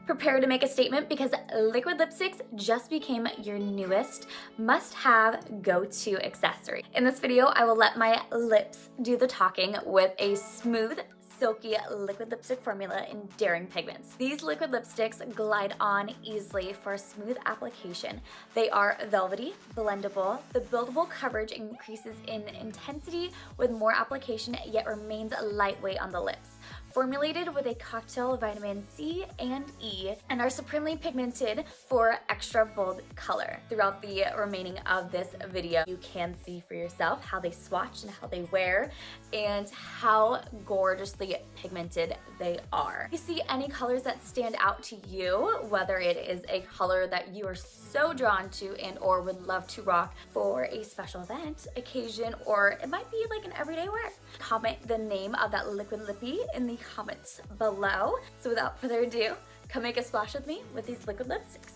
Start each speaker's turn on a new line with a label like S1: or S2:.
S1: Prepare to make a statement because liquid lipsticks just became your newest must-have go-to accessory. In this video, I will let my lips do the talking with a smooth, silky liquid lipstick formula in Daring Pigments. These liquid lipsticks glide on easily for a smooth application. They are velvety, blendable. The buildable coverage increases in intensity with more application yet remains lightweight on the lips. Formulated with a cocktail of vitamin C and E and are supremely pigmented for extra bold color. Throughout the remaining of this video, you can see for yourself how they swatch and how they wear and how gorgeously pigmented they are. If you see any colors that stand out to you, whether it is a color that you are so drawn to and or would love to rock for a special event, occasion, or it might be like an everyday wear, comment the name of that liquid lippy in the comments below. So without further ado, come make a splash with me with these liquid lipsticks.